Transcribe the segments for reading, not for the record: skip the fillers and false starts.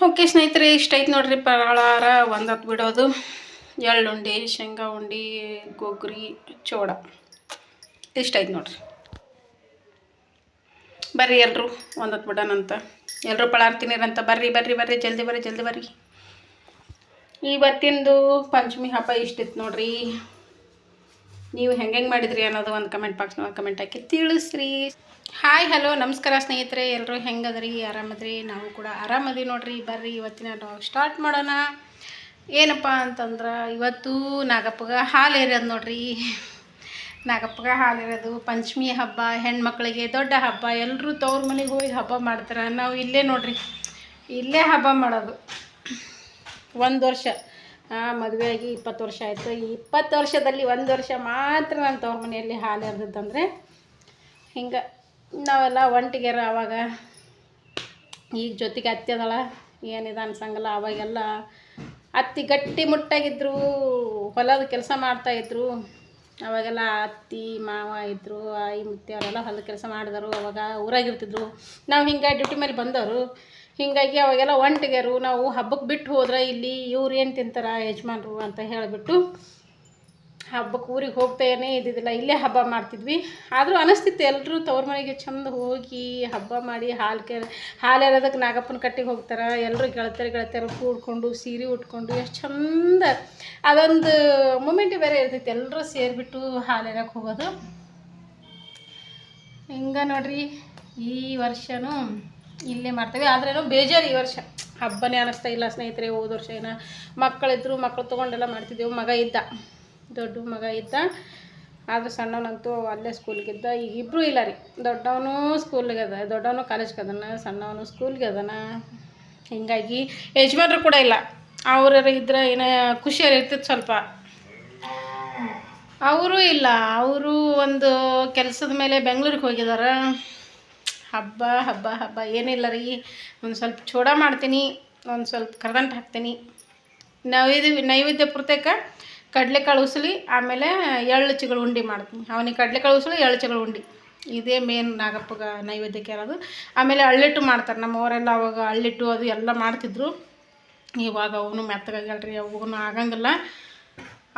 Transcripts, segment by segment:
Okay ಸ್ನೇಹಿತರೆ, ಇಷ್ಟ ಐತೆ ನೋಡ್ರಿ ಪಳಾರ ಒಂದತ್ತು ಬಿಡೋದು. ಎಳ್ಳುಂಡಿ, ಶೇಂಗಾ ಉಂಡೆ, ಗೊಗ್ರಿ, ಚೋಡ ಇಷ್ಟ ಐತೆ ನೋಡ್ರಿ. ಬರ್ರಿ ಎಲ್ಲರೂ ಒಂದತ್ತು ಬಿಡೋಣಂತ. ಎಲ್ಲರೂ ಪಳಾರ ತಿನ್ನೀರಂತ. ಬರ್ರಿ ಬರ್ರಿ ಬರ್ರಿ ಜಲ್ದಿ ಬರ್ರಿ ಜಲ್ದಿ ಬರ್ರಿ. ಇವತ್ತಿಂದು ಪಂಚಮಿ ಹಬ್ಬ ಇಷ್ಟಿತ್ತು ನೋಡ್ರಿ. ನೀವು ಹೆಂಗೆ ಮಾಡಿದ್ರಿ ಅನ್ನೋದು ಒಂದು ಕಮೆಂಟ್ ಬಾಕ್ಸ್ನಾಗ ಕಮೆಂಟ್ ಹಾಕಿ ತಿಳಿಸ್ರಿ. ಹಾಯ್ ಹಲೋ ನಮಸ್ಕಾರ ಸ್ನೇಹಿತರೆ, ಎಲ್ಲರೂ ಹೆಂಗದ್ರಿ? ಆರಾಮದ್ರಿ? ನಾವು ಕೂಡ ಆರಾಮದಿ ನೋಡ್ರಿ. ಬರ್ರಿ ಇವತ್ತಿನ ನಾವು ಸ್ಟಾರ್ಟ್ ಮಾಡೋಣ. ಏನಪ್ಪ ಅಂತಂದ್ರೆ ಇವತ್ತು ನಾಗಪ್ಪಗೆ ಹಾಲು ಎರೆಯೋದು ನೋಡ್ರಿ. ನಾಗಪ್ಪಗೆ ಹಾಲು ಎರೆಯೋದು ಪಂಚಮಿ ಹಬ್ಬ, ಹೆಣ್ಮಕ್ಳಿಗೆ ದೊಡ್ಡ ಹಬ್ಬ. ಎಲ್ಲರೂ ತವ್ರ ಮನೆಗೆ ಹೋಗಿ ಹಬ್ಬ ಮಾಡ್ತಾರೆ. ನಾವು ಇಲ್ಲೇ ನೋಡ್ರಿ, ಇಲ್ಲೇ ಹಬ್ಬ ಮಾಡೋದು. ಒಂದು ವರ್ಷ ಮದುವೆಯಾಗಿ 20 ವರ್ಷ ಆಯಿತು. ಈ 20 ವರ್ಷದಲ್ಲಿ 1 ವರ್ಷ ಮಾತ್ರ ನಾನು ತವ್ರ ಮನೆಯಲ್ಲಿ ಹಾಲು ಎರೆದಿದ್ದಂದರೆ ಹಿಂಗೆ ನಾವೆಲ್ಲ ಒಂಟಿಗೆರ. ಆವಾಗ ಈಗ ಜೊತೆಗೆ ಅತ್ತೆ ಅದಳ, ಏನಿದೆ ಅನ್ಸಂಗಲ್ಲ. ಅವಾಗೆಲ್ಲ ಅತ್ತಿ ಗಟ್ಟಿ ಮುಟ್ಟಾಗಿದ್ರು, ಹೊಲದ ಕೆಲಸ ಮಾಡ್ತಾಯಿದ್ರು. ಅವಾಗೆಲ್ಲ ಅತ್ತಿ ಮಾವ ಇದ್ದರು, ಆಯಿ ಮುತ್ತಿ ಅವರೆಲ್ಲ ಹೊಲದ ಕೆಲಸ ಮಾಡಿದರು. ಅವಾಗ ಊರಾಗಿರ್ತಿದ್ರು. ನಾವು ಹಿಂಗೆ ಡ್ಯೂಟಿ ಮೇಲೆ ಬಂದವರು. ಹೀಗಾಗಿ ಅವಾಗೆಲ್ಲ ಒಂಟಿಗೆರು. ನಾವು ಹಬ್ಬಕ್ಕೆ ಬಿಟ್ಟು ಹೋದ್ರೆ ಇಲ್ಲಿ ಇವ್ರು ಏನು ತಿಂತಾರೆ ಯಜಮಾನ್ರು ಅಂತ ಹೇಳಿಬಿಟ್ಟು ಹಬ್ಬಕ್ಕೆ ಊರಿಗೆ ಹೋಗ್ತಾನೇ ಇದ್ದಿದ್ದಿಲ್ಲ, ಇಲ್ಲೇ ಹಬ್ಬ ಮಾಡ್ತಿದ್ವಿ. ಆದರೂ ಅನಿಸ್ತಿತ್ತು ಎಲ್ಲರೂ ತವ್ರ ಮನೆಗೆ ಚಂದ ಹೋಗಿ ಹಬ್ಬ ಮಾಡಿ ಹಾಲು ಎರೋದಕ್ಕೆ ನಾಗಪ್ಪನ ಕಟ್ಟಿಗೆ ಹೋಗ್ತಾರೆ. ಎಲ್ಲರೂ ಗೆಳತಿಯರು ಕೂಡ್ಕೊಂಡು ಸೀರೆ ಉಟ್ಕೊಂಡು ಎಷ್ಟು ಚಂದ ಅದೊಂದು ಮೂಮೆಂಟ್ ಬೇರೆ ಇರ್ತೈತಿ. ಎಲ್ಲರೂ ಸೇರಿಬಿಟ್ಟು ಹಾಲು ಎರೋಕ್ಕೆ ಹೋಗೋದು. ಹಿಂಗೆ ನೋಡ್ರಿ, ಈ ವರ್ಷವೂ ಇಲ್ಲೇ ಮಾಡ್ತೇವೆ. ಆದ್ರೇನೋ ಬೇಜಾರು ಈ ವರ್ಷ ಹಬ್ಬನೇ ಅನ್ನಿಸ್ತಾ ಇಲ್ಲ ಸ್ನೇಹಿತರೆ. ಹೋದ ವರ್ಷ ಏನೋ ಮಕ್ಕಳಿದ್ರು, ಮಕ್ಕಳು ತೊಗೊಂಡೆಲ್ಲ ಮಾಡ್ತಿದ್ದೆವು. ಮಗ ಇದ್ದ, ದೊಡ್ಡ ಮಗ ಇದ್ದ. ಆದರೆ ಸಣ್ಣವನಂತೂ ಅಲ್ಲೇ ಸ್ಕೂಲ್ಗಿದ್ದ. ಈಗ ಇಬ್ಬರೂ ಇಲ್ಲ ರೀ. ದೊಡ್ಡವನು ಸ್ಕೂಲ್ಗೆ ಅದ, ದೊಡ್ಡವನು ಕಾಲೇಜ್ಗೆ ಅದನ, ಸಣ್ಣವನು ಸ್ಕೂಲ್ಗೆ ಅದನ. ಹೀಗಾಗಿ ಯಜಮಾನ್ರು ಕೂಡ ಇಲ್ಲ. ಅವ್ರ ಇದ್ರೆ ಏನೋ ಖುಷಿಯಾಗಿ ಇರ್ತಿತ್ತು ಸ್ವಲ್ಪ. ಅವರು ಇಲ್ಲ, ಅವರು ಒಂದು ಕೆಲಸದ ಮೇಲೆ ಬೆಂಗಳೂರಿಗೆ ಹೋಗಿದ್ದಾರೆ. ಹಬ್ಬ ಹಬ್ಬ ಹಬ್ಬ ಏನಿಲ್ಲ ರೀ. ಒಂದು ಸ್ವಲ್ಪ ಚೂಡ ಮಾಡ್ತೀನಿ, ಒಂದು ಸ್ವಲ್ಪ ಕರ್ದಂಟು ಹಾಕ್ತೀನಿ. ನೈವೇದ್ಯ ಪೂರ್ತಕ ಕಡಲೆಕಾಳು ಉಸಲಿ, ಆಮೇಲೆ ಎಳ್ಳು ಚಿಗಳು ಉಂಡೆ ಮಾಡ್ತೀನಿ. ಅವನಿಗೆ ಕಡಲೆಕಾಳು ಉಸಲಿ, ಎಳ್ಳು ಚಿಗಳು ಉಂಡೆ, ಇದೇ ಮೇನ್ ನಾಗಪ್ಪಗೆ ನೈವೇದ್ಯಕ್ಕೆ ಇರೋದು. ಆಮೇಲೆ ಅಳ್ಳಿಟ್ಟು ಮಾಡ್ತಾರೆ ನಮ್ಮವರೆಲ್ಲ. ಅವಾಗ ಅಳ್ಳಿಟ್ಟು ಅದು ಎಲ್ಲ ಮಾಡ್ತಿದ್ರು. ಇವಾಗ ಅವನು ಮೆತ್ತಗಾಗಲ್ರಿ, ಅವನು ಆಗಂಗಿಲ್ಲ.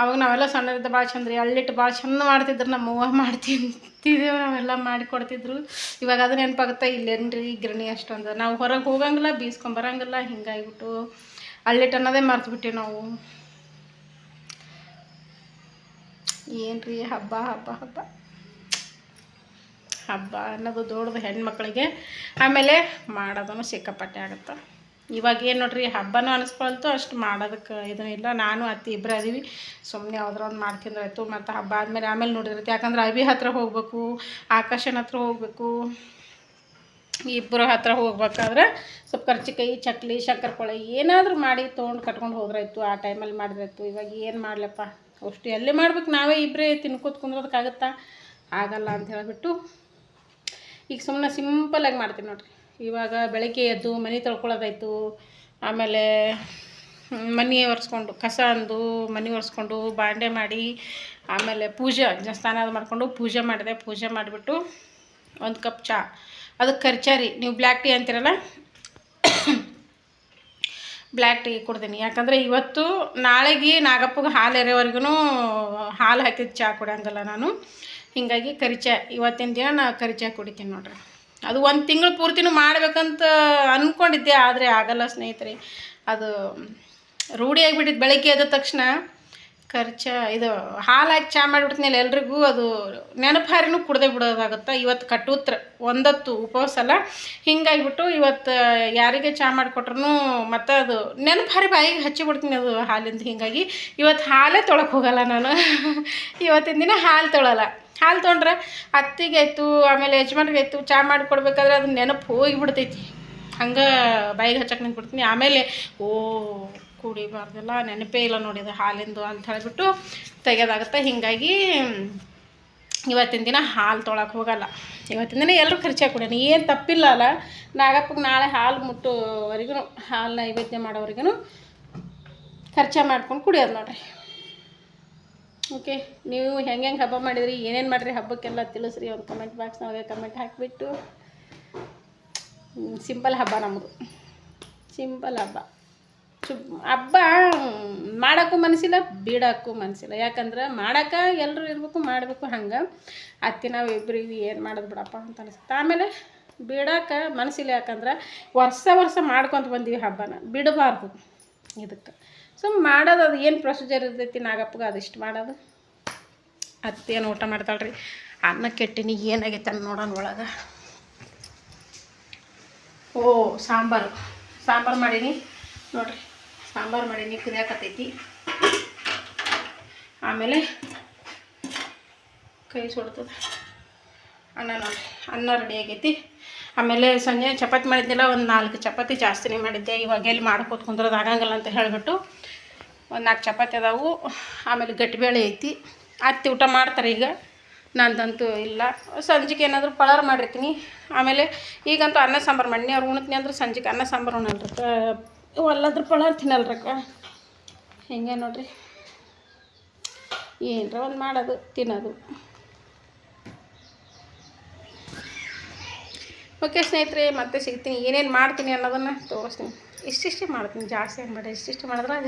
ಅವಾಗ ನಾವೆಲ್ಲ ಸಣ್ಣದಿದ್ದ ಭಾಳ ಚಂದ ರೀ. ಅಳ್ಳಿಟ್ಟು ಭಾಳ ಚಂದ ಮಾಡ್ತಿದ್ರು. ನಮ್ಮವ್ವ ಮಾಡ್ತಿದ್ದೇವೆ, ನಾವೆಲ್ಲ ಮಾಡಿಕೊಡ್ತಿದ್ರು. ಇವಾಗ ಅದು ನೆನಪಾಗುತ್ತೆ. ಇಲ್ಲೇನ್ರಿ ಗಿರಣಿ ಅಷ್ಟೊಂದು ನಾವು ಹೊರಗೆ ಹೋಗಂಗಿಲ್ಲ, ಬೀಸ್ಕೊಂಬರಂಗಿಲ್ಲ. ಹಿಂಗಾಗಿಬಿಟ್ಟು ಅಳ್ಳಿಟ್ಟು ಅನ್ನೋದೇ ಮರ್ತುಬಿಟ್ಟಿವಿ ನಾವು. ಏನು ರೀ ಹಬ್ಬ ಹಬ್ಬ ಹಬ್ಬ ಹಬ್ಬ ಅನ್ನೋದು ದೊಡ್ಡದು ಹೆಣ್ಮಕ್ಳಿಗೆ. ಆಮೇಲೆ ಮಾಡೋದನ್ನು ಸಿಕ್ಕಾಪಟ್ಟೆ ಆಗುತ್ತೆ. ಇವಾಗ ಏನು ನೋಡ್ರಿ, ಹಬ್ಬನೂ ಅನಿಸ್ಕೊಳ್ತು, ಅಷ್ಟು ಮಾಡೋದಕ್ಕೆ ಇದೂ ಇಲ್ಲ. ನಾನು ಅತ್ತಿ ಇಬ್ಬರೇ ಅದೀವಿ. ಸುಮ್ಮನೆ ಯಾವ್ದಾರ ಒಂದು ಮಾಡ್ತಿಂದ್ರಾಯ್ತು. ಮತ್ತು ಹಬ್ಬ ಆಮೇಲೆ ನೋಡಿರತ್ತೆ. ಯಾಕಂದ್ರೆ ಅಭಿ ಹತ್ರ ಹೋಗಬೇಕು, ಆಕಾಶನ ಹತ್ರ ಹೋಗಬೇಕು. ಇಬ್ಬರು ಹತ್ರ ಹೋಗ್ಬೇಕಾದ್ರೆ ಸ್ವಲ್ಪ ಕರ್ಚಿಕಾಯಿ, ಚಕ್ಲಿ, ಶಂಕರಪೊಳೆ ಏನಾದರೂ ಮಾಡಿ ತೊಗೊಂಡು ಕಟ್ಕೊಂಡು ಹೋದ್ರಾಯ್ತು. ಆ ಟೈಮಲ್ಲಿ ಮಾಡಿದ್ರಾಯ್ತು. ಇವಾಗ ಏನು ಮಾಡಲಪ್ಪ, ಅಷ್ಟು ಎಲ್ಲೇ ಮಾಡ್ಬೇಕು. ನಾವೇ ಇಬ್ಬರೇ ತಿನ್ಕೋತ ಕುಂದ್ರೋದಕ್ಕಾಗತ್ತಾ? ಆಗಲ್ಲ ಅಂತ ಹೇಳಿಬಿಟ್ಟು ಈಗ ಸುಮ್ಮನೆ ಸಿಂಪಲಾಗಿ ಮಾಡ್ತೀನಿ ನೋಡ್ರಿ. ಇವಾಗ ಬೆಳಗ್ಗೆ ಎದ್ದು ಮನೆ ತೊಳ್ಕೊಳ್ಳೋದಾಯ್ತು, ಆಮೇಲೆ ಮನೆ ಒರೆಸ್ಕೊಂಡು, ಕಸ ಅಂದು ಮನೆ ಒರೆಸ್ಕೊಂಡು, ಬಾಂಡೆ ಮಾಡಿ, ಆಮೇಲೆ ಪೂಜೆ ಸ್ನಾನ ಮಾಡಿಕೊಂಡು ಪೂಜೆ ಮಾಡಿದೆ. ಪೂಜೆ ಮಾಡಿಬಿಟ್ಟು ಒಂದು ಕಪ್ ಚಹಾ, ಅದಕ್ಕೆ ಖರ್ಚಾರಿ ನೀವು ಬ್ಲ್ಯಾಕ್ ಟೀ ಅಂತೀರಲ್ಲ, ಬ್ಲ್ಯಾಕ್ ಟೀ ಕೊಡ್ತೀನಿ. ಯಾಕಂದರೆ ಇವತ್ತು ನಾಳೆಗೆ ನಾಗಪ್ಪಗೆ ಹಾಲು ಎರೆವರೆಗೂ ಹಾಲು ಹಾಕಿದ್ದು ಚಹಾ ಕುಡಿಯೋಂಗಲ್ಲ ನಾನು. ಹೀಗಾಗಿ ಕರಿಚಾ ಇವತ್ತಿನ ದಿನ ನಾನು ಕರಿಚಾ ಕುಡಿತೀನಿ ನೋಡ್ರಿ. ಅದು 1 ತಿಂಗಳು ಪೂರ್ತಿನೂ ಮಾಡಬೇಕಂತ ಅಂದ್ಕೊಂಡಿದ್ದೆ, ಆದರೆ ಆಗಲ್ಲ ಸ್ನೇಹಿತರೆ. ಅದು ರೂಢಿ ಆಗಿಬಿಟ್ಟಿದ್ದು. ಬೆಳಗ್ಗೆ ಎದ್ದ ತಕ್ಷಣ ಇದು ಹಾಲು ಹಾಕಿ ಚಹಾ ಮಾಡಿಬಿಡ್ತೀನಿ ಎಲ್ರಿಗೂ. ಅದು ನೆನಪು ಹಾರಿನೂ ಕುಡ್ದೇ ಬಿಡೋದಾಗುತ್ತೆ. ಇವತ್ತು ಕಟ್ಟೂತ್ರ ಒಂದತ್ತು ಉಪವಾಸ ಅಲ್ಲ, ಹಿಂಗಾಗಿಬಿಟ್ಟು ಇವತ್ತು ಯಾರಿಗೆ ಚಹಾ ಮಾಡಿಕೊಟ್ರು ಮತ್ತು ಅದು ನೆನಪು ಹಾರಿ ಬಾಯಿಗೆ ಹಚ್ಚಿಬಿಡ್ತೀನಿ ಅದು ಹಾಲಿಂದ. ಹೀಗಾಗಿ ಇವತ್ತು ಹಾಲೇ ತೊಳಕ್ಕೆ ಹೋಗಲ್ಲ ನಾನು. ಇವತ್ತಿನ ದಿನ ಹಾಲು ತೊಳಲ್ಲ. ಹಾಲು ತೊಗೊಂಡ್ರೆ ಅತ್ತಿಗೆ ಆಯಿತು, ಆಮೇಲೆ ಯಜಮಾನ್ರಿಗೆ ಆಯಿತು, ಚಹಾ ಮಾಡಿಕೊಡ್ಬೇಕಾದ್ರೆ ಅದು ನೆನಪು ಹೋಗಿಬಿಡ್ತೈತಿ. ಹಂಗೆ ಬಾಯಿಗೆ ಹಚ್ಚಕ್ಕೆ ನಿಂತ್ಬಿಡ್ತೀನಿ. ಆಮೇಲೆ ಕುಡಿಬಾರ್ದಲ್ಲ, ನೆನಪೇ ಇಲ್ಲ ನೋಡಿದ ಹಾಲಿಂದು ಅಂತ ಹೇಳಿಬಿಟ್ಟು ತೆಗೆಯೋದಾಗುತ್ತೆ. ಹೀಗಾಗಿ ಇವತ್ತಿನ ದಿನ ಹಾಲು ತೊಳಕ್ಕೆ ಹೋಗಲ್ಲ. ಇವತ್ತಿನ ದಿನ ಎಲ್ಲರೂ ಖರ್ಚಾಗಿ ಕುಡಿಯೋಣ, ಏನು ತಪ್ಪಿಲ್ಲ ಅಲ್ಲ. ನಾಗಪ್ಪಗೆ ನಾಳೆ ಹಾಲು ಮುಟ್ಟೋವರೆಗೂ, ಹಾಲು ನೈವೇದ್ಯ ಮಾಡೋವರೆಗೂ ಖರ್ಚು ಮಾಡ್ಕೊಂಡು ಕುಡಿಯೋದು ನೋಡ್ರಿ. ಓಕೆ, ನೀವು ಹೆಂಗೆ ಹಬ್ಬ ಮಾಡಿದ್ರಿ, ಏನೇನು ಮಾಡಿರಿ ಹಬ್ಬಕ್ಕೆಲ್ಲ ತಿಳಿಸ್ರಿ. ಒಂದು ಕಮೆಂಟ್ ಬಾಕ್ಸ್ನಾಗೆ ಕಮೆಂಟ್ ಹಾಕಿಬಿಟ್ಟು. ಸಿಂಪಲ್ ಹಬ್ಬ ನಮ್ಮದು, ಸಿಂಪಲ್ ಹಬ್ಬ. ಹಬ್ಬ ಮಾಡೋಕ್ಕೂ ಮನಸ್ಸಿಲ್ಲ, ಬಿಡೋಕ್ಕೂ ಮನಸ್ಸಿಲ್ಲ. ಯಾಕಂದ್ರೆ ಮಾಡೋಕೆ ಎಲ್ಲರೂ ಇರಬೇಕು, ಮಾಡಬೇಕು. ಹಂಗೆ ಅತ್ತಿ ನಾವು ಇಬ್ಬರಿಗೆ ಏನು ಮಾಡೋದು ಬಿಡಪ್ಪ ಅಂತ ಅನಿಸುತ್ತೆ. ಆಮೇಲೆ ಬಿಡೋಕೆ ಮನಸ್ಸಿಲ್ಲ. ಯಾಕಂದ್ರೆ ವರ್ಷ ಮಾಡ್ಕೊತ ಬಂದೀವಿ ಹಬ್ಬನ, ಬಿಡಬಾರ್ದು. ಇದಕ್ಕೆ ಮಾಡೋದು ಅದು ಏನು ಪ್ರೊಸೀಜರ್ ಇರ್ತೈತಿ. ನಾಗಪ್ಪಗೆ ಅದಿಷ್ಟು ಮಾಡೋದು. ಅತ್ತೇನು ಊಟ ಮಾಡ್ತಾಳ್ರಿ. ಅನ್ನ ಕೆಟ್ಟಿನಿ, ಏನಾಗೈತೆ ಅಂತ ನೋಡೋಣ ಒಳಗೆ. ಸಾಂಬಾರು ಮಾಡೀನಿ ನೋಡಿರಿ. ಸಾಂಬಾರು ಮಾಡೀನಿ, ಕುದಿಯಾಕತ್ತೈತಿ. ಆಮೇಲೆ ಕೈ ಸುಡ್ತದೆ. ಅನ್ನ ನೋಡಿರಿ, ಅನ್ನ ರೆಡಿ ಆಗೈತಿ. ಆಮೇಲೆ ಸಂಜೆ ಚಪಾತಿ ಮಾಡಿದ್ದಿಲ್ಲ, ಒಂದು 4 ಚಪಾತಿ ಜಾಸ್ತಿನೇ ಮಾಡಿದ್ದೆ. ಇವಾಗ ಎಲ್ಲಿ ಮಾಡ್ಕೋತ ಕುಂದ್ರೋದು ಆಗಂಗಿಲ್ಲ ಅಂತ ಹೇಳಿಬಿಟ್ಟು ಒಂದು 4 ಚಪಾತಿ ಅದಾವು. ಆಮೇಲೆ ಗಟ್ಟಿಬೇಳೆ ಐತಿ. ಅತ್ತಿ ಊಟ ಮಾಡ್ತಾರೆ ಈಗ, ನಂದಂತೂ ಇಲ್ಲ. ಸಂಜೆಗೆ ಏನಾದರೂ ಪಳಾರ್ ಮಾಡಿರ್ತೀನಿ. ಆಮೇಲೆ ಈಗಂತೂ ಅನ್ನ ಸಾಂಬಾರು ಮಾಡಿ, ಅವ್ರು ಉಣ್ತೀನಿ ಅಂದ್ರೆ ಸಂಜೆಗೆ ಅನ್ನ ಸಾಂಬಾರು ಉಣ್ಣಲ್ರಕ್ಕ, ಅಲ್ಲಾದ್ರೂ ಪಳಾರ್ ತಿನ್ನಲ್ರಕ್ಕ. ಹಿಂಗೆ ನೋಡ್ರಿ, ಏನರ ಒಂದು ಮಾಡೋದು ತಿನ್ನೋದು. ಓಕೆ ಸ್ನೇಹಿತರೆ, ಮತ್ತೆ ಸಿಗ್ತೀನಿ. ಏನೇನು ಮಾಡ್ತೀನಿ ಅನ್ನೋದನ್ನು ತೋರಿಸ್ತೀನಿ. ಇಷ್ಟಿಷ್ಟೇ ಮಾಡ್ತೀನಿ, ಜಾಸ್ತಿ ಏನು ಮಾಡಿ ಇಷ್ಟಿಷ್ಟು ಮಾಡಿದ್ರಾಗ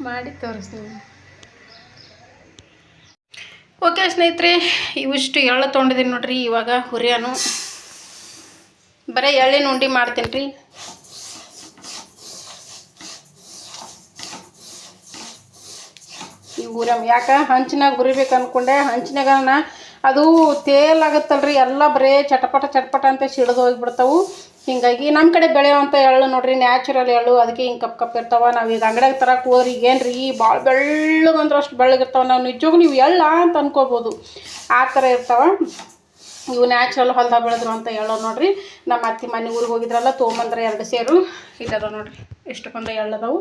ಮಾಡಿ ತೋರಿಸ್ತೀನಿ. ಓಕೆ ಸ್ನೇಹಿತರೆ, ಇವಿಷ್ಟು ಎಳ್ಳು ತೊಗೊಂಡಿದ್ದೀನಿ ನೋಡ್ರಿ. ಇವಾಗ ಹುರಿಯಾನು ಬರೀ ಎಳ್ಳಿನ ಉಂಡೆ ಮಾಡ್ತೀನಿ ರೀ. ಈ ಹುರಿಯಮ್ ಯಾಕೆ ಹಂಚಿನಾಗ ಹುರಿಬೇಕು ಅಂದ್ಕೊಂಡೆ. ಹಂಚಿನಾಗ ಅದು ತೇಲಾಗತ್ತಲ್ರಿ, ಎಲ್ಲ ಬರೇ ಚಟಪಟ ಅಂತ ಸಿಡಿದು ಹೋಗಿಬಿಡ್ತಾವೆ. ಹಿಂಗಾಗಿ ನಮ್ಮ ಕಡೆ ಬೆಳೆಯುವಂಥ ಎಳ್ಳು ನೋಡ್ರಿ, ನ್ಯಾಚುರಲ್ ಎಳ್ಳು. ಅದಕ್ಕೆ ಹಿಂಗೆ ಕಪ್ ಇರ್ತಾವೆ. ನಾವು ಈಗ ಅಂಗಡಿಯಾಗ ತರಕ್ಕೆ ಹೋದ್ರಿ ಏನು ರೀ ಭಾಳ ಬೆಳ್ಳಗಂದ್ರೆ ಅಷ್ಟು ಬೆಳ್ಳಗಿರ್ತಾವೆ. ನಾವು ನಿಜವಾಗೂ ನೀವು ಎಳ್ಳ ಅಂತ ಅನ್ಕೋಬೋದು, ಆ ಥರ ಇರ್ತಾವೆ. ಇವು ನ್ಯಾಚುರಲ್ ಹೊಲ್ದಾಗ ಬೆಳೆದ್ರು ಅಂತ ಎಳ್ಳು ನೋಡ್ರಿ. ನಮ್ಮ ಅತ್ತಿ ಮನೆ ಊರಿಗೆ ಹೋಗಿದ್ರಲ್ಲ, ತೊಗೊಂಬಂದ್ರೆ 2 ಸೇರು ಇಲ್ಲದ ನೋಡ್ರಿ. ಎಷ್ಟಕ್ಕೊಂದು ಎಳ್ಳದವು.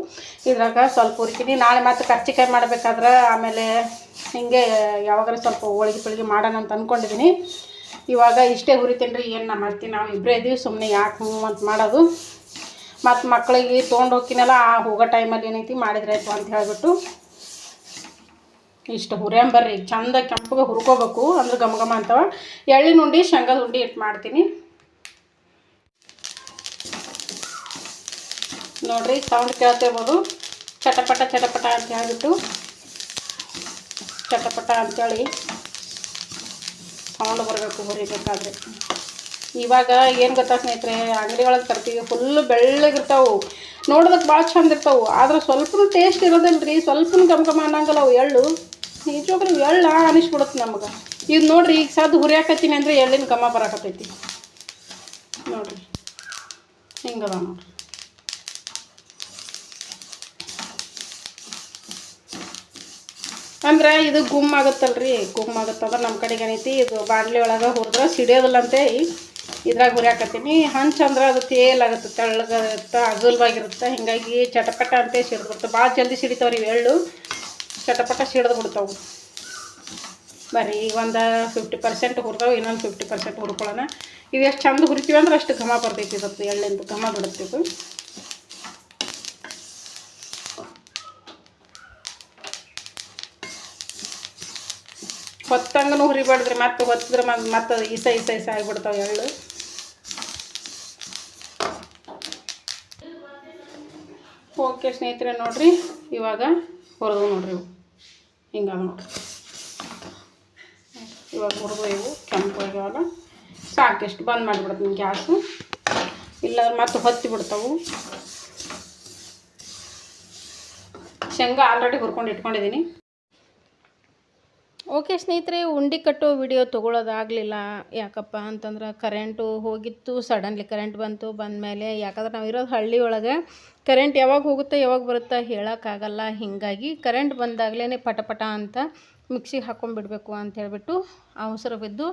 ಇದ್ರಾಗ ಸ್ವಲ್ಪ ಹುರಿತೀನಿ. ನಾಳೆ ಮತ್ತೆ ಕರ್ಚಿಕಾಯಿ ಮಾಡಬೇಕಾದ್ರೆ ಆಮೇಲೆ ಹಿಂಗೆ ಯಾವಾಗಾರ ಸ್ವಲ್ಪ ಹೋಳಿಗೆ ಮಾಡೋಣ ಅಂತ ಅಂದ್ಕೊಂಡಿದ್ದೀನಿ. ಇವಾಗ ಇಷ್ಟೇ ಹುರಿತೀನಿ ರೀ. ಏನು ಮಾಡ್ತೀನಿ, ನಾವು ಇಬ್ಬರೇ ಇದ್ದೀವಿ, ಸುಮ್ಮನೆ ಯಾಕೆ ಅಂತ ಮಾಡೋದು. ಮತ್ತು ಮಕ್ಕಳಿಗೆ ತೊಗೊಂಡು ಹೋಗ್ತೀನಲ್ಲ, ಆ ಹೋಗೋ ಟೈಮಲ್ಲಿ ಏನೈತಿ ಮಾಡಿದ್ರೆ ಆಯಿತು ಅಂತ ಹೇಳಿಬಿಟ್ಟು ಇಷ್ಟು ಹುರಿಯಂಬರ್ರಿ. ಚಂದ ಕೆಂಪಗೆ ಹುರ್ಕೋಬೇಕು, ಅಂದ್ರೆ ಘಮ ಅಂತವ. ಎಳ್ಳಿನ ಉಂಡೆ, ಶೇಂಗಾದ ಉಂಡೆ ಇಟ್ಟು ಮಾಡ್ತೀನಿ ನೋಡ್ರಿ. ಸೌಂಡ್ ಕೇಳ್ತಿರ್ಬೋದು, ಚಟಪಟ ಅಂತ ಹೇಳ್ಬಿಟ್ಟು ಚಟಪಟ ಅಂತೇಳಿ ಸೌಂಡ್ ಬರಬೇಕು ಹುರಿಬೇಕಾದ್ರೆ. ಇವಾಗ ಏನು ಗೊತ್ತಾ ಸ್ನೇಹಿತರೆ, ಅಂಗಡಿ ಒಳಗೆ ತರ್ತೀವಿ, ಫುಲ್ಲು ಬೆಳ್ಳಗಿರ್ತಾವೆ, ನೋಡೋದಕ್ಕೆ ಭಾಳ ಚಂದ ಇರ್ತಾವೆ. ಆದ್ರೆ ಸ್ವಲ್ಪನೂ ಟೇಸ್ಟ್ ಇರೋದಿಲ್ಲ ರೀ, ಸ್ವಲ್ಪನೂ ಘಮ ಅನ್ನಂಗಲ್ಲ ಅವು ಎಳ್ಳು. ನಿಜವಾಗ್ಲೂ ಎಳ್ಳ ಅನಿಸ್ಬಿಡುತ್ತೆ ನಮ್ಗೆ. ಇದು ನೋಡ್ರಿ, ಈಗ ಸದ್ದು ಹುರಿಯಾಕತ್ತೀನಿ ಅಂದರೆ ಎಳ್ಳಿನ ಘಮ ಬರಾಕತ್ತೈತಿ ನೋಡ್ರಿ. ಹಿಂಗದ ನೋಡ್ರಿ. ಅಂದ್ರೆ ಇದು ಗುಮ್ಮಾಗುತ್ತಲ್ರಿ, ಗುಮ್ಮಾಗುತ್ತಂದ್ರೆ ನಮ್ಮ ಕಡೆಗೆ ಏನೈತಿ, ಇದು ಬಾಣಲಿ ಒಳಗೆ ಹುರಿದ್ರೆ ಸಿಡಿಯೋದಿಲ್ಲಂತೆ ಇದ್ರಾಗ ಹುರಿಯಾಕತ್ತೀನಿ. ಹಂಚು ಅಂದ್ರೆ ಅದು ತೇಲಾಗುತ್ತೆ, ತೆಳ್ಳಗಿರುತ್ತೆ, ಅಗಲವಾಗಿರುತ್ತೆ. ಹೀಗಾಗಿ ಚಟಪಟ ಅಂತ ಸಿಡಿದ್ಬಿಡ್ತಾವೆ. ಭಾಳ ಜಲ್ದಿ ಸಿಡಿತಾವ್ರಿ ಎಳ್ಳು, ಚಟಪಟ ಸಿಡಿದು ಬಿಡ್ತಾವೆ. ಬರ್ರಿ ಈಗ ಒಂದು 50% ಹುರಿದಾವೆ, ಇನ್ನೊಂದು 50% ಹುರ್ಕೊಳ್ಳೋಣ. ಇದು ಎಷ್ಟು ಚಂದ ಹುರಿತೀವಿ ಅಂದ್ರೆ ಅಷ್ಟು ಘಮ ಬರ್ತೈತಿ. ಇದತ್ತು ಎಳ್ಳಿಂದು ಘಮ ಬಿಡುತ್ತಿದ್ದು. ಹೊತ್ತಂಗೂ ಹುರಿಬಾರ್ದ್ರಿ, ಮತ್ತೆ ಹೊತ್ತಿದ್ರೆ ಮತ್ತೆ ಇಸ ಆಗಿಬಿಡ್ತಾವೆ ಎಳ್ಳು. ಓಕೆ ಸ್ನೇಹಿತರೆ, ನೋಡಿರಿ ಇವಾಗ ಹುರಿದು ನೋಡ್ರಿ. ಇವು ಹಿಂಗಾಗಿ ನೋಡ್ರಿ, ಇವಾಗ ಹುರಿದು ಇವು ಕೆಂಪು ಆಗ್ಯಾವಲ್ಲ, ಸಾಕಿಷ್ಟು ಬಂದ್ ಮಾಡಿಬಿಡ್ತೀನಿ ಗ್ಯಾಸು, ಇಲ್ಲ ಮತ್ತೆ ಹೊತ್ತಿ ಬಿಡ್ತಾವೆ. ಶೇಂಗಾ ಆಲ್ರೆಡಿ ಹುರ್ಕೊಂಡು ಇಟ್ಕೊಂಡಿದ್ದೀನಿ. ಓಕೆ ಸ್ನೇಹಿತರೆ, ಉಂಡೆ ಕಟ್ಟೋ ವಿಡಿಯೋ ತೊಗೊಳೋದಾಗಲಿಲ್ಲ. ಯಾಕಪ್ಪ ಅಂತಂದ್ರೆ ಕರೆಂಟು ಹೋಗಿತ್ತು, ಸಡನ್ಲಿ ಕರೆಂಟ್ ಬಂದಮೇಲೆ, ಯಾಕಂದ್ರೆ ನಾವು ಇರೋದು ಹಳ್ಳಿ ಒಳಗೆ, ಕರೆಂಟ್ ಯಾವಾಗ ಹೋಗುತ್ತೆ ಯಾವಾಗ ಬರುತ್ತೆ ಹೇಳೋಕ್ಕಾಗಲ್ಲ. ಹೀಗಾಗಿ ಕರೆಂಟ್ ಬಂದಾಗಲೇ ಪಟ ಅಂತ ಮಿಕ್ಸಿಗೆ ಹಾಕ್ಕೊಂಡ್ಬಿಡ್ಬೇಕು ಅಂತ ಹೇಳಿಬಿಟ್ಟು ಅವಸರ ಬಿದ್ದು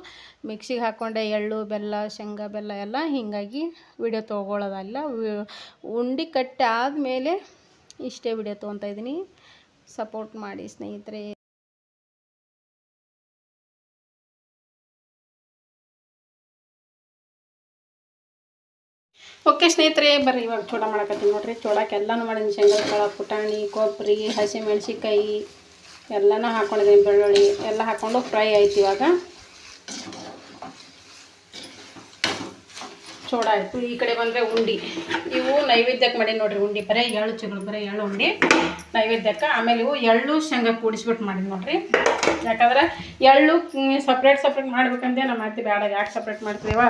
ಮಿಕ್ಸಿಗೆ ಹಾಕ್ಕೊಂಡೆ. ಎಳ್ಳು, ಬೆಲ್ಲ, ಶೇಂಗಾ, ಬೆಲ್ಲ ಎಲ್ಲ. ಹೀಗಾಗಿ ವಿಡಿಯೋ ತೊಗೊಳೋದಾಗಿಲ್ಲ. ಉಂಡೆ ಕಟ್ಟಿ ಆದಮೇಲೆ ಇಷ್ಟೇ ವಿಡಿಯೋ ತೊಗೊತಾ ಇದ್ದೀನಿ. ಸಪೋರ್ಟ್ ಮಾಡಿ ಸ್ನೇಹಿತರೆ. ಓಕೆ ಸ್ನೇಹಿತರೆ, ಬರ್ರಿ ಇವಾಗ ಚೂಡ ಮಾಡಕತ್ತೀನಿ ನೋಡ್ರಿ. ಚೂಡಕ್ಕೆ ಎಲ್ಲನೂ ಮಾಡೀನಿ. ಶೇಂಗಾ ಕಾಳು, ಪುಟಾಣಿ, ಕೊಬ್ಬರಿ, ಹಸಿಮೆಣ್ಸಿಕಾಯಿ ಎಲ್ಲನೂ ಹಾಕ್ಕೊಂಡಿದ್ದೀನಿ, ಬೆಳ್ಳುಳ್ಳಿ ಎಲ್ಲ ಹಾಕ್ಕೊಂಡು ಫ್ರೈ ಆಯ್ತು. ಇವಾಗ ಚೋಡ ಆಯಿತು. ಈ ಕಡೆ ಬಂದರೆ ಉಂಡೆ. ಇವು ನೈವೇದ್ಯಕ್ಕೆ ಮಾಡಿ ನೋಡಿರಿ ಉಂಡೆ. ಬರೀ ಎಳ್ಳು ಚುಗಳು, ಬರೀ ಎಳ್ಳು ಉಂಡೆ ನೈವೇದ್ಯಕ್ಕೆ. ಆಮೇಲೆ ಇವು ಎಳ್ಳು ಶೇಂಗಾ ಕೂಡಿಸ್ಬಿಟ್ಟು ಮಾಡಿ ನೋಡಿರಿ. ಯಾಕಂದ್ರೆ ಎಳ್ಳು ಸಪ್ರೇಟ್ ಮಾಡ್ಬೇಕಂದ್ರೆ ನಮ್ಮ ಅತ್ತೆ ಬೇಡ, ಯಾಕೆ ಸಪ್ರೇಟ್ ಮಾಡ್ತೀವ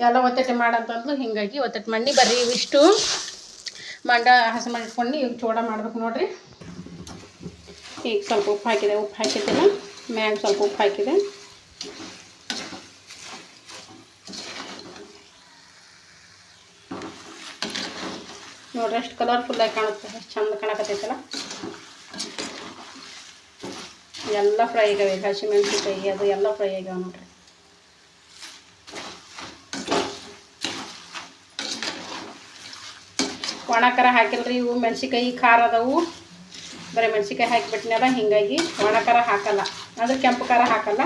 ಎಲ್ಲ ಒತ್ತಟ್ಟೆ ಮಾಡಂತಂದು, ಹೀಗಾಗಿ ಒತ್ತಟ್ಟೆ ಮಾಡಿ ಬರೀ ಇವಿಷ್ಟು ಮಂಡ ಹಸಿ ಮಾಡಿಟ್ಕೊಂಡು ಈಗ ಚೋಡ ಮಾಡ್ಬೇಕು ನೋಡಿರಿ. ಈಗ ಸ್ವಲ್ಪ ಉಪ್ಪು ಹಾಕಿದ್ದಿಲ್ಲ, ಮ್ಯಾಗ ಸ್ವಲ್ಪ ಉಪ್ಪು ಹಾಕಿದೆ. ನೋಡ್ರಿ ಎಷ್ಟು ಕಲರ್ಫುಲ್ಲಾಗಿ ಕಾಣುತ್ತೆ, ಎಷ್ಟು ಚಂದ ಕಾಣಕತ್ತೈತಲ್ಲ. ಎಲ್ಲ ಫ್ರೈ ಆಗ್ಯಾವ. ಈಗ ಹಸಿಮೆಣ್ಸಿನ್ಕಾಯಿ ಅದು ಎಲ್ಲ ಫ್ರೈ ಆಗ್ಯಾವ ನೋಡ್ರಿ. ಒಣ ಖಾರ ಹಾಕಿಲ್ರಿ. ಇವು ಮೆಣಸಿನ್ಕಾಯಿ ಖಾರ ಅದಾವು, ಬರೀ ಮೆಣಸಿನ್ಕಾಯಿ ಹಾಕಿಬಿಟ್ನಲ್ಲ, ಹೀಗಾಗಿ ಒಣ ಖಾರ ಹಾಕಲ್ಲ, ಅಂದ್ರೆ ಕೆಂಪು ಖಾರ ಹಾಕಲ್ಲ.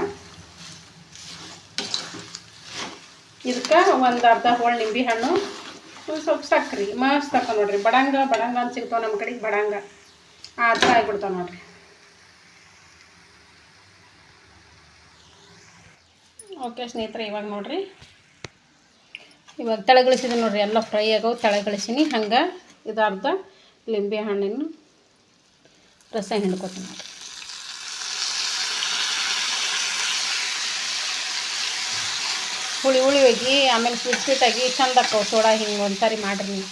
ಇದಕ್ಕೆ ಒಂದು ಅರ್ಧ ಹೋಳು ನಿಂಬೆ ಹಣ್ಣು, ಸ್ವಲ್ಪ ಸಕ್ರೆ, ಮಸ್ತ್ ಹಾಕ ನೋಡ್ರಿ. ಬಡಂಗ ಅಂತ ಸಿಗ್ತಾವೆ ನಮ್ಮ ಕಡೆಗೆ, ಬಡಂಗ ಆ ಥರ ಆಗಿಬಿಡ್ತಾವೆ ನೋಡ್ರಿ. ಓಕೆ ಸ್ನೇಹಿತರೆ, ಇವಾಗ ನೋಡ್ರಿ, ಇವಾಗ ತಳಗಳಿಸಿದೆ ನೋಡ್ರಿ. ಎಲ್ಲ ಫ್ರೈ ಆಗವು, ತಳಗಳಿಸಿನಿ. ಹಂಗೆ ಇದು ಅರ್ಧ ಲಿಂಬೆ ಹಣ್ಣಿನ ರಸ ಹಿಂಡ್ಕೊತೀನಿ ನೋಡ್ರಿ. ಹುಳಿ ಹೋಗಿ ಆಮೇಲೆ ಸ್ವೀಟಾಗಿ ಚಂದ ಆಕ್ಕವು. ಸೋಡಾ ಹಿಂಗೆ ಒಂದ್ಸಾರಿ ಮಾಡಿರಿ ನೀವು.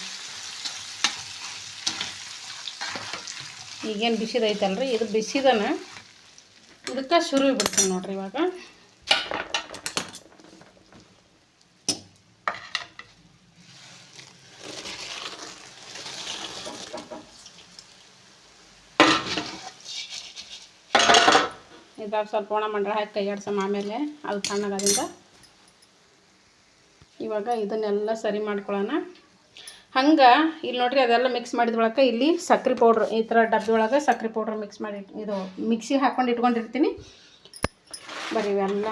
ಈಗೇನು ಬಿಸಿದೈತಲ್ರಿ, ಇದು ಬಿಸಿದನ ಇದಕ್ಕೆ ಸುರುವಿ ಬಿಡ್ತೀನಿ ನೋಡ್ರಿ. ಇವಾಗ ಇದಾಗ ಸ್ವಲ್ಪ ಒಣ ಮಂಡಳ ಹಾಕಿ ಕೈ ಆಡ್ಸಮ್ಮ, ಆಮೇಲೆ ಅದು ತಣ್ಣಗಾದಿಂದ. ಇವಾಗ ಇದನ್ನೆಲ್ಲ ಸರಿ ಮಾಡ್ಕೊಳ್ಳೋಣ. ಹಂಗೆ ಇಲ್ಲಿ ನೋಡ್ರಿ, ಅದೆಲ್ಲ ಮಿಕ್ಸ್ ಮಾಡಿದ ಒಳಗೆ ಇಲ್ಲಿ ಸಕ್ಕರೆ ಪೌಡ್ರ್, ಈ ಥರ ಡಬ್ಬಿ ಒಳಗೆ ಸಕ್ಕರೆ ಪೌಡ್ರ್ ಮಿಕ್ಸ್ ಮಾಡಿ ಇದು ಮಿಕ್ಸಿಗೆ ಹಾಕ್ಕೊಂಡು ಇಟ್ಕೊಂಡಿರ್ತೀನಿ. ಬರೀ ಇವೆಲ್ಲ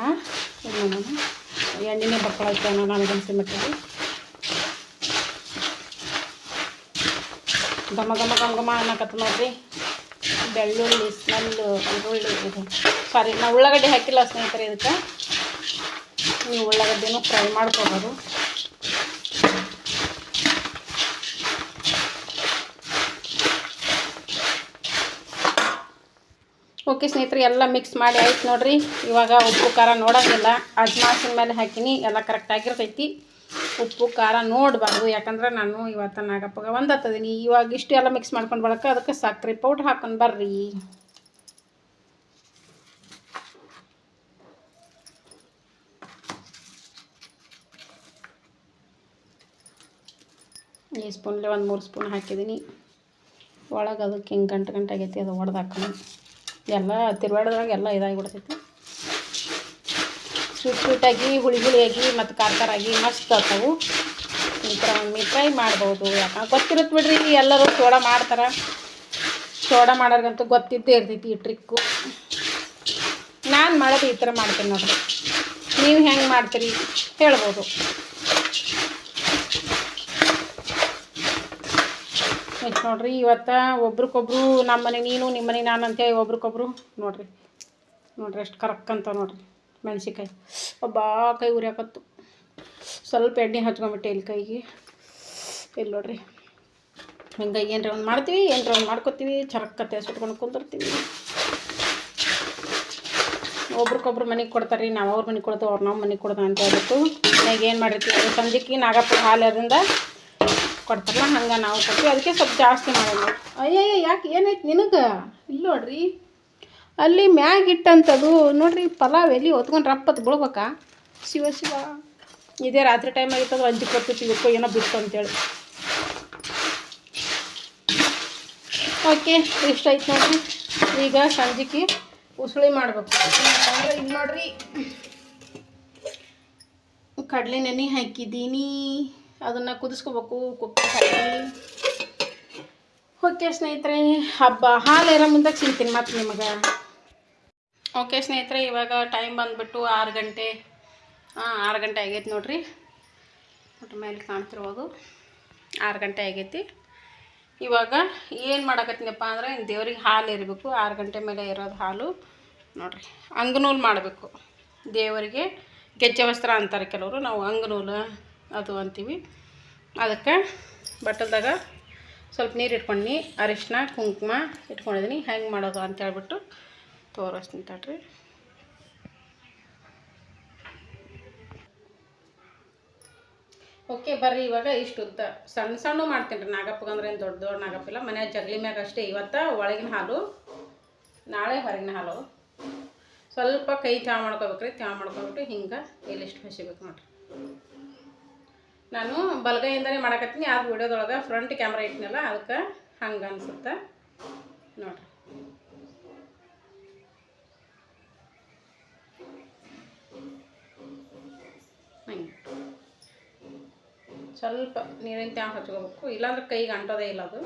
ಎಣ್ಣೆನೇ ಬಕ್ಕಳಾಯ್ತು ನನಗೆ ಅನಿಸಿ ಮಟ್ಟಿಗೆ. ಘಮ ಅನ್ನಕತ್ತ ನೋಡ್ರಿ. ಬೆಳ್ಳುಳ್ಳಿ ಸ್ಮೆಲ್ಲು, ಈರುಳ್ಳಿ ಇದು ಸಾರಿ, ನಾವು ಉಳ್ಳಾಗಡ್ಡೆ ಹಾಕಿಲ್ಲ ಸ್ನೇಹಿತರೆ. ಇದಕ್ಕೆ ನೀವು ಉಳ್ಳಾಗಡ್ಡೆನೂ ಫ್ರೈ ಮಾಡ್ಕೋಬೋದು. ಓಕೆ ಸ್ನೇಹಿತರೆ, ಎಲ್ಲ ಮಿಕ್ಸ್ ಮಾಡಿ ಆಯ್ತು ನೋಡ್ರಿ. ಇವಾಗ ಉಪ್ಪು ಖಾರ ನೋಡೋಂಗಿಲ್ಲ, ಅಜ್ಮಾಸಿನ ಮೇಲೆ ಹಾಕಿನಿ, ಎಲ್ಲ ಕರೆಕ್ಟ್ ಆಗಿರ್ತೈತಿ. ಉಪ್ಪು ಖಾರ ನೋಡಬಾರ್ದು, ಯಾಕಂದ್ರೆ ನಾನು ಇವತ್ತು ನಾಗಪ್ಪಗೆ ಒಂದು ಹತ್ತದೀನಿ. ಇವಾಗ ಇಷ್ಟು ಎಲ್ಲ ಮಿಕ್ಸ್ ಮಾಡ್ಕೊಂಡು ಬಳಕ ಅದಕ್ಕೆ ಸಕ್ಕರೆ ಪೌಡ್ರ್ ಹಾಕೊಂಡು ಬರ್ರಿ. ಈ ಸ್ಪೂನ್ಲೆ ಒಂದು 3 ಸ್ಪೂನ್ ಹಾಕಿದ್ದೀನಿ. ಒಳಗೆ ಅದಕ್ಕೆ ಹಿಂಗೆ ಗಂಟೆ ಆಗೈತಿ, ಅದು ಒಡೆದು ಹಾಕೋಣ. ಎಲ್ಲ ತಿರುವಾಡ್ದಾಗ ಎಲ್ಲ ಇದಾಗಿಬಿಡ್ತೈತಿ. ಸ್ವೀಟಾಗಿ, ಹುಳಿಯಾಗಿ ಮತ್ತು ಖಾರಾಗಿ ಮಸ್ತ್ ಆಗ್ತಾವೆ. ಈ ಥರ ಒಮ್ಮೆ ಟ್ರೈ ಮಾಡ್ಬೋದು. ಯಾಕಂದ್ರೆ ಗೊತ್ತಿರುತ್ತೆ ಬಿಡ್ರಿ, ಎಲ್ಲರೂ ಸೋಡಾ ಮಾಡ್ತಾರೆ. ಸೋಡಾ ಮಾಡೋರ್ಗಂತೂ ಗೊತ್ತಿದ್ದೇ ಇರ್ತೈತಿ ಈ ಟ್ರಿಕ್ಕು. ನಾನು ಮಾಡೋದು ಈ ಥರ ಮಾಡ್ತೀನಿ ನೋಡ್ರಿ. ನೀವು ಹೆಂಗೆ ಮಾಡ್ತೀರಿ ಹೇಳ್ಬೋದು. ಆಯ್ತು ನೋಡ್ರಿ, ಇವತ್ತು ಒಬ್ರಿಗೊಬ್ರು ನಮ್ಮ ಮನೆ ನೀನು, ನಿಮ್ಮ ಮನೆ ನಾನು ಅಂತೇಳಿ ಒಬ್ರಿಗೊಬ್ರು ನೋಡ್ರಿ ಎಷ್ಟು ಕರಕ್ಕಂತ ನೋಡ್ರಿ ಮೆಣಸಿನ್ಕಾಯಿ. ಒಬ್ಬ ಕೈ ಉರಿಯಾಕತ್ತು. ಸ್ವಲ್ಪ ಎಣ್ಣೆ ಹಚ್ಕೊಂಬಿಟ್ಟೆ ಇಲ್ಲಿ ಕೈಗೆ. ಇಲ್ಲಿ ನೋಡ್ರಿ, ಹಿಂಗೆ ಏನರ ಒಂದು ಮಾಡ್ತೀವಿ, ಏನರ ಒಂದು ಮಾಡ್ಕೊತೀವಿ, ಚರಕ್ಕತ್ತೆ ಸುಟ್ಕೊಂಡು ಕುಂದಿರ್ತೀವಿ. ಒಬ್ರಿಗೊಬ್ರು ಮನೆಗೆ ಕೊಡ್ತಾರೆ ರೀ, ನಾವು ಅವ್ರ ಮನೆಗೆ ಕೊಡ್ತೇವೆ, ಅವ್ರು ನಮ್ಮ ಮನೆಗೆ ಕೊಡ್ತಾವೆ ಅಂತ ಹೇಳ್ಬಿಟ್ಟು ಮನೆಗೆ ಏನು ಮಾಡಿರ್ತೀವಿ, ಸಂಜೆಗೆ ನಾಗಪ್ಪನ ಹಾಲರಿಂದ ಕೊಡ್ತಾರಲ್ಲ, ಹಂಗೆ ನಾವು ಕೊಡ್ತೀವಿ. ಅದಕ್ಕೆ ಸ್ವಲ್ಪ ಜಾಸ್ತಿ ಮಾಡೋಣ. ಅಯ್ಯಯ್ಯ ಯಾಕೆ ಏನೈತೆ ನಿನಗೆ? ಇಲ್ಲಿ ನೋಡ್ರಿ, ಅಲ್ಲಿ ಮ್ಯಾಗ ಇಟ್ಟಂಥದ್ದು ನೋಡ್ರಿ, ಪಲಾವ್ ಎಲ್ಲಿ ಹೊತ್ಕೊಂಡು ರಪ್ಪತ್ತು ಬಿಡ್ಬೇಕಾ? ಶಿವ ಇದೇ ರಾತ್ರಿ ಟೈಮ್ ಆಗಿತ್ತಂದ್ರೆ ಅಂಜಿ ಕೊಡ್ತೀವಿ, ಏನೋ ಬಿತ್ತು ಅಂತೇಳಿ. ಓಕೆ, ಇಷ್ಟ ಆಯ್ತು ನೋಡ್ರಿ. ಈಗ ಸಂಜೆಗೆ ಉಸುಳಿ ಮಾಡಬೇಕು. ಯಾಕಂದ್ರೆ ಇಲ್ಲಿ ನೋಡ್ರಿ, ಕಡಲೆ ನೆನೆ ಹಾಕಿದ್ದೀನಿ, ಅದನ್ನು ಕುದಿಸ್ಕೋಬೇಕು ಕುಕ್ಕರ್ ಹಾಕಿ. ಓಕೆ ಸ್ನೇಹಿತರೆ, ಹಬ್ಬ ಹಾಲು ಇರೋ ಮುಂದೆ ಸಿಗ್ತೀನಿ ಮತ್ತೆ ನಿಮಗೆ. ಓಕೆ ಸ್ನೇಹಿತರೆ, ಇವಾಗ ಟೈಮ್ ಬಂದುಬಿಟ್ಟು 6 ಗಂಟೆ. 6 ಗಂಟೆ ಆಗೈತಿ ನೋಡ್ರಿ. ಒಟ್ಟು ಮೇಲೆ ಕಾಣ್ತಿರ್ಬೋದು 6 ಗಂಟೆ ಆಗೈತಿ. ಇವಾಗ ಏನು ಮಾಡಕತ್ತೀನಪ್ಪ ಅಂದರೆ, ದೇವ್ರಿಗೆ ಹಾಲು ಇರಬೇಕು. 6 ಗಂಟೆ ಮೇಲೆ ಇರೋದು ಹಾಲು ನೋಡ್ರಿ. ಅಂಗನೂಲು ಮಾಡಬೇಕು ದೇವರಿಗೆ. ಗೆಜ್ಜೆ ವಸ್ತ್ರ ಅಂತಾರೆ ಕೆಲವರು, ನಾವು ಅಂಗನೂಲು ಅದು ಅಂತೀವಿ. ಅದಕ್ಕೆ ಬಟ್ಟಲ್ದಾಗ ಸ್ವಲ್ಪ ನೀರು ಇಟ್ಕೊಂಡು ಅರಿಶಿನ ಕುಂಕುಮ ಇಟ್ಕೊಂಡಿದ್ದೀನಿ. ಹೆಂಗೆ ಮಾಡೋದು ಅಂತ ಹೇಳ್ಬಿಟ್ಟು ತೋರಿಸ್ತೀನಿ ತಡ್ರಿ. ಓಕೆ ಬರ್ರಿ, ಇವಾಗ ಇಷ್ಟು ಉದ್ದ ಸಣ್ಣ ಸಣ್ಣ ಮಾಡ್ತೀನಿ ರೀ. ನಾಗಪ್ಪಗೆ ಅಂದ್ರೆ ಏನು ದೊಡ್ಡ ದೊಡ್ಡ ನಾಗಪ್ಪಿಲ್ಲ. ಮನೆಯ ಜಗಲಿ ಮ್ಯಾಗ ಅಷ್ಟೇ. ಇವತ್ತು ಒಳಗಿನ ಹಾಲು, ನಾಳೆ ಹೊರಗಿನ ಹಾಲು. ಸ್ವಲ್ಪ ಕೈ ತ್ಯಾವ ಮಾಡ್ಕೋಬೇಕ್ರಿ. ತ್ಯಾವ ಮಾಡ್ಕೊಬಿಟ್ಟು ಹಿಂಗೆ ಇಲ್ಲಿಷ್ಟು ಹಸಿಬೇಕು ನೋಡಿರಿ. ನಾನು ಬಲಗೈಯಿಂದನೇ ಮಾಡಕತ್ತೀನಿ. ಆ ವಿಡಿಯೋದೊಳಗೆ ಫ್ರಂಟ್ ಕ್ಯಾಮ್ರಾ ಇಟ್ಟಿನಲ್ಲ, ಅದಕ್ಕೆ ಹಂಗೆ ಅನಿಸುತ್ತೆ ನೋಡಿರಿ. ಹಂಗೆ ಸ್ವಲ್ಪ ನೀರಿನ ತ್ಯಾವ ಹಚ್ಕೋಬೇಕು, ಇಲ್ಲಾಂದ್ರೆ ಕೈಗೆ ಅಂಟೋದೇ ಇಲ್ಲ ಅದು.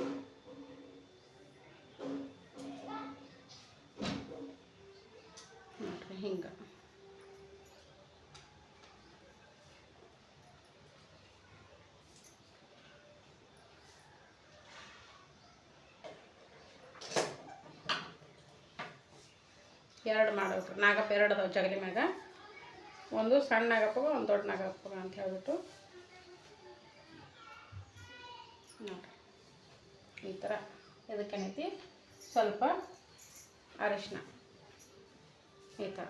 ನೋಡಿರಿ ಹಿಂಗೆ. ಎರಡು ಮಾಡಬೇಕು. ನಾಗಪ್ಪ ಎರಡು ಅದಾವೆ ಜಗಲಿ ಮ್ಯಾಗ. ಒಂದು ಸಣ್ಣ ನಾಗಪ್ಪಗ, ಒಂದು ದೊಡ್ಡ ನಾಗಪ್ಪಗ ಅಂತ ಹೇಳ್ಬಿಟ್ಟು ನೋಡಿರಿ ಈ ಥರ. ಇದಕ್ಕೇನೈತಿ ಸ್ವಲ್ಪ ಅರಿಶಿನ ಈ ಥರ.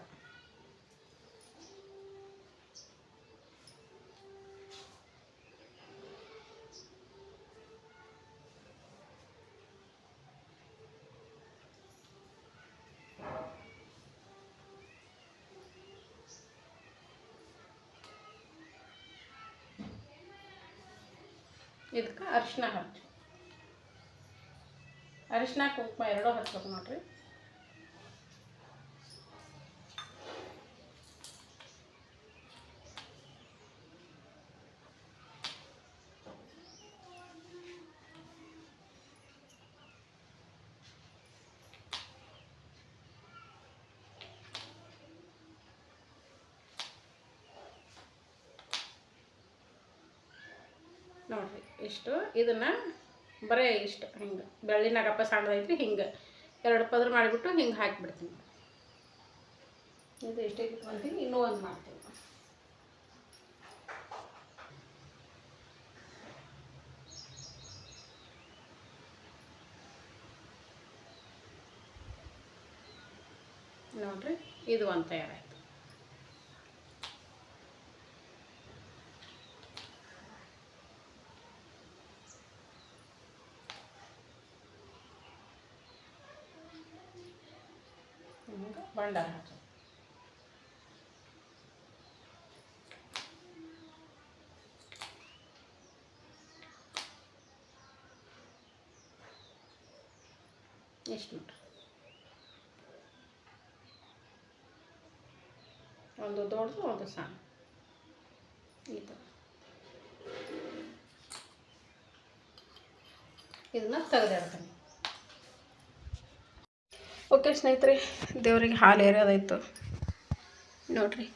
ಇದಕ್ಕೆ ಅರಿಶಿನ ಹಚ್ಚು. ಅರಿಶಿನ ಕುಂಕುಮ ಎರಡೂ ಹಚ್ಬೇಕು ನೋಡಿರಿ. ನೋಡಿರಿ ಇಷ್ಟು. ಇದನ್ನು ಬರೀ ಇಷ್ಟು ಹಿಂಗೆ ಬೆಳ್ಳಿ ನಾಗಪ್ಪ ಸಣ್ಣದೈತ್ರಿ. ಹಿಂಗೆ ಎರಡು ಪದ್ರ ಮಾಡಿಬಿಟ್ಟು ಹಿಂಗೆ ಹಾಕಿಬಿಡ್ತೀನಿ. ಇದು ಇಷ್ಟೇ ಇಟ್ಕೊಂತೀನಿ. ಇನ್ನೂ ಒಂದು ಮಾಡ್ತೀನಿ ನೋಡಿರಿ. ಇದು ಒಂದು ತಯಾರಾಯಿತು. ಭಂಡಾರ ಹಾಕಿ ಎಷ್ಟು ನೋಡ್ರಿ. ಒಂದು ದೊಡ್ಡದು, ಒಂದು ಸಣ್ಣ ಈ ಥರ. ಇದನ್ನ ತೆಗೆದಿಡ್ತೀನಿ. ಓಕೆ ಸ್ನೇಹಿತರೆ, ದೇವರಿಗೆ ಹಾಲು ಏರೋದಾಯ್ತು ನೋಡಿರಿ.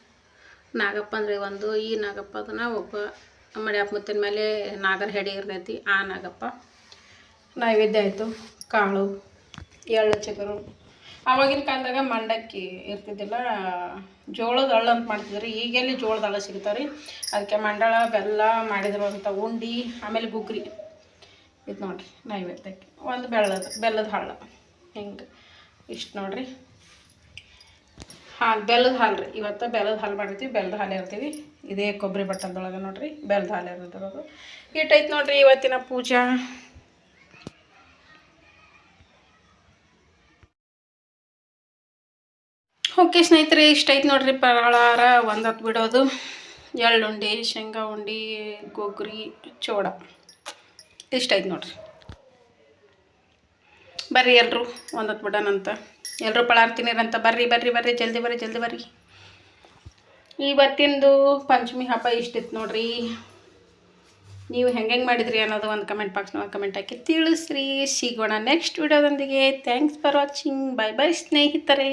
ನಾಗಪ್ಪ ಅಂದರೆ ಒಂದು, ಈ ನಾಗಪ್ಪ ಅದನ್ನು ಒಬ್ಬ ಮಡ್ಯಾಪ ಮುತ್ತಿನ ಮೇಲೆ ನಾಗರ ಹೆಡೆ ಇರ್ತೈತಿ, ಆ ನಾಗಪ್ಪ. ನೈವೇದ್ಯ ಆಯಿತು. ಕಾಳು, ಎಳ್ಳು, ಚಿಗುರು. ಆವಾಗಿನ ಕಾಲದಾಗ ಮಂಡಕ್ಕಿ ಇರ್ತಿದ್ದಿಲ್ಲ, ಜೋಳದ ಹಳ್ಳು ಅಂತ ಮಾಡ್ತಿದ್ರಿ. ಈಗೆಲ್ಲಿ ಜೋಳದ ಹಳ್ಳು ಸಿಗ್ತಾವೆ ರೀ. ಅದಕ್ಕೆ ಮಂಡಳ ಬೆಲ್ಲ ಮಾಡಿದ್ರು ಅಂತ ಉಂಡಿ, ಆಮೇಲೆ ಗುಗ್ರಿ. ಇದು ನೋಡಿರಿ ನೈವೇದ್ಯಕ್ಕೆ. ಒಂದು ಬೆಲ್ಲದ ಹಳ್ಳು ಹಿಂಗೆ ಇಷ್ಟು ನೋಡಿರಿ. ಹಾಲು, ಬೆಲ್ಲದ ಹಾಲು ರೀ. ಇವತ್ತು ಬೆಲ್ಲದ ಹಾಲು ಮಾಡಿರ್ತೀವಿ. ಬೆಲ್ಲದ ಹಾಲು ಇರ್ತೀವಿ. ಇದೇ ಕೊಬ್ಬರಿ ಬಟ್ಟಲ್ದೊಳಗೆ ನೋಡಿರಿ ಬೆಲ್ಲದ ಹಾಲು ಇರೋದು. ಇಟ್ಟೈತೆ ನೋಡಿರಿ ಇವತ್ತಿನ ಪೂಜಾ. ಓಕೆ ಸ್ನೇಹಿತರೆ, ಇಷ್ಟೈತೆ ನೋಡಿರಿ ಫಲಾಹಾರ. ಒಂದು ಹೊತ್ತು ಬಿಡೋದು. ಎಳ್ಳುಂಡಿ, ಶೇಂಗಾ ಉಂಡೆ, ಗೊಗ್ರಿ, ಚೋಡ ಇಷ್ಟೈತೆ ನೋಡಿರಿ. ಬರ್ರಿ ಎಲ್ಲರೂ ಒಂದು ಹೊತ್ತು ಬಿಡೋಣಂತ. ಎಲ್ಲರೂ ಫಲಾಹಾರ ತಿನ್ನೀರಂತ. ಬರ್ರಿ ಬರ್ರಿ ಬರ್ರಿ, ಜಲ್ದಿ ಬರ್ರಿ ಜಲ್ದಿ ಬರ್ರಿ. ಇವತ್ತಿಂದು ಪಂಚಮಿ ಹಬ್ಬ ಇಷ್ಟಿತ್ತು ನೋಡಿರಿ. ನೀವು ಹೆಂಗೆ ಮಾಡಿದ್ರಿ ಅನ್ನೋದು ಒಂದು ಕಮೆಂಟ್ ಬಾಕ್ಸ್ನಾಗ ಕಮೆಂಟ್ ಹಾಕಿ ತಿಳಿಸ್ರಿ. ಸಿಗೋಣ ನೆಕ್ಸ್ಟ್ ವಿಡಿಯೋದೊಂದಿಗೆ. Thanks for watching. Bye bye ಸ್ನೇಹಿತರೆ.